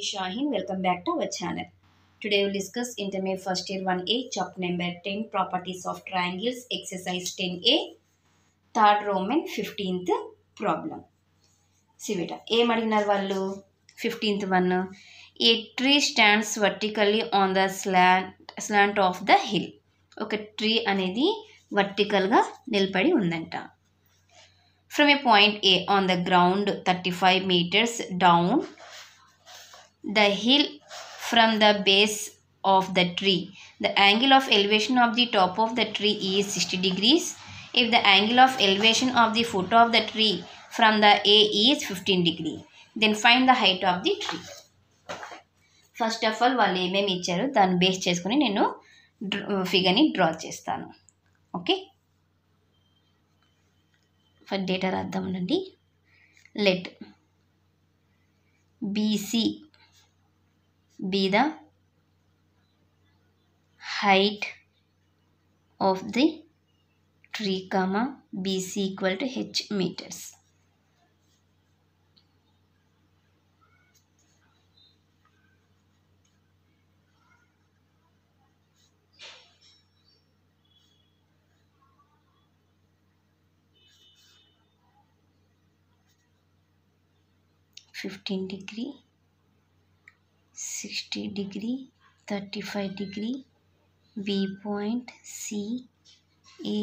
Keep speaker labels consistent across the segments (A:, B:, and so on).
A: Shaheen. Welcome back to our channel. Today we will discuss Intermediate First Year 1A, chapter number 10, Properties of Triangles, exercise 10A, third Roman 15th problem. See beta. ఏం అడిగినారు వాళ్ళు 15th one. A tree stands vertically on the slant of the hill. ఒక tree అనేది వర్టికల్గా నిలబడి ఉందంట. From a point A on the ground 35 meters down the hill from the base of the tree, the angle of elevation of the top of the tree is 60 degrees. If the angle of elevation of the foot of the tree from the A is 15 degree, then find the height of the tree. First of all వాళ్ళు ఏమేమి ఇచ్చారు దాన్ని base చేసుకుని నేను ఫిగర్ని draw చేస్తాను. Okay, for data రాద్దామండి. Let BC be the height of the tree, comma BC equal to h meters. (15°) 60 degree, 35 degree, B point, C, A,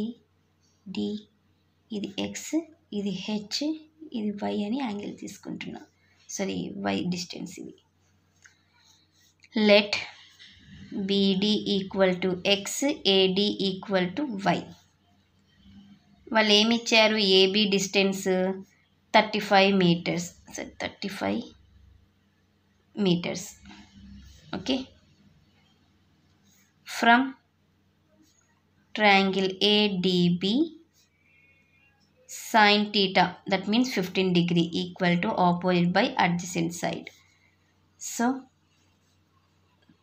A: D, ఇది X, ఇది H, ఇది Y అని యాంగిల్ తీసుకుంటున్నా. సారీ, Y డిస్టెన్స్ ఇది. Let BD equal to X, AD equal to Y. వాళ్ళు ఏమి ఇచ్చారు? AB distance 35 meters. So 35 meters. Okay, from triangle ADB sin theta, that means 15 degree, equal to opposite by adjacent side. So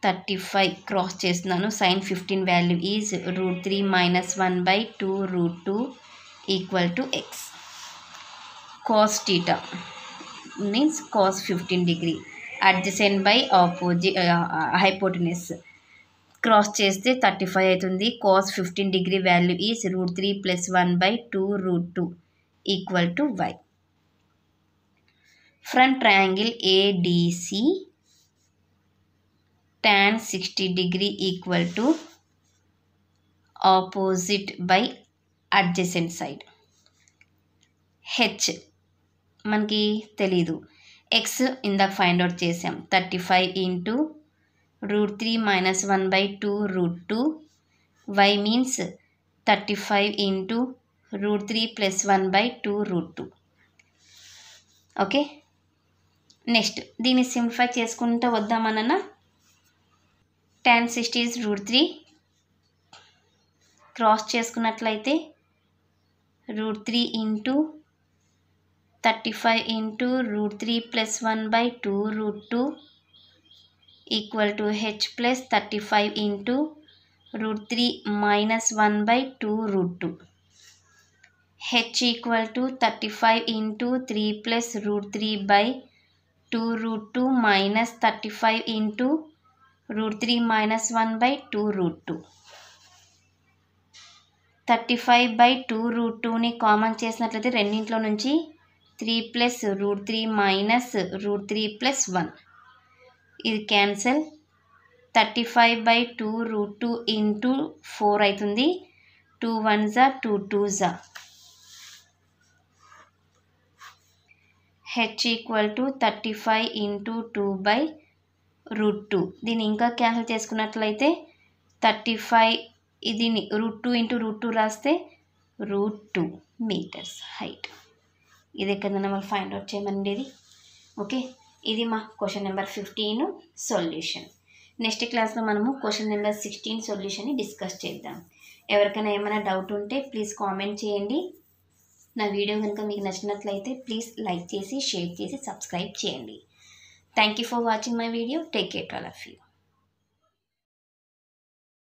A: 35 cross చేస్తున్నాను. sin 15 value is √3 minus 1 by 2 √2 equal to x. cos theta means cos 15 degree, adjacent by opposite hypotenuse. Cross చేస్తే 35 అవుతుంది. cos 15 degree value is √3 plus 1 by 2 √2 equal to y. From triangle ADC tan 60 degree equal to opposite by adjacent side. H మనకి తెలీదు. x ఇందాక find out చేసాం. 35 into √3 minus 1 by 2 √2. y means 35 into √3 plus 1 by 2 √2. Okay, next దీన్ని simplify చేసుకుంటూ వద్దామన్న. tan 60 is √3, cross చేసుకున్నట్లయితే √3 into 35 into √3 plus 1 by 2 √2 equal to h plus 35 into √3 minus 1 by 2 √2. h equal to 35 into 3 plus √3 by 2 √2 minus 35 into √3 minus 1 by 2 √2. 35 by 2 √2ని common చేసినట్లయితే రెండింట్లో నుంచి 3 plus √3 minus √3 plus 1 ఇది cancel. 35 by 2 √2 into 4 అవుతుంది. 2 1s 2 2s. h equal to 35 into 2 by √2. దీన్ని ఇంకా cancel చేసుకున్నట్లయితే 35 ఇది √2 into √2 రాస్తే √2 meters హైట్. ఇది ఎక్కడన్నా మనం ఫైండ్ అవుట్ చేయమనేది. ఓకే, ఇది మా క్వశ్చన్ నెంబర్ 15 సొల్యూషన్. నెక్స్ట్ క్లాస్లో మనము క్వశ్చన్ నెంబర్ 16 సొల్యూషన్ని డిస్కస్ చేద్దాం. ఎవరికైనా ఏమైనా డౌట్ ఉంటే ప్లీజ్ కామెంట్ చేయండి. నా వీడియో కనుక మీకు నచ్చినట్లయితే ప్లీజ్ లైక్ చేసి షేర్ చేసి సబ్స్క్రైబ్ చేయండి. Thank you for watching my video. Take care all of you.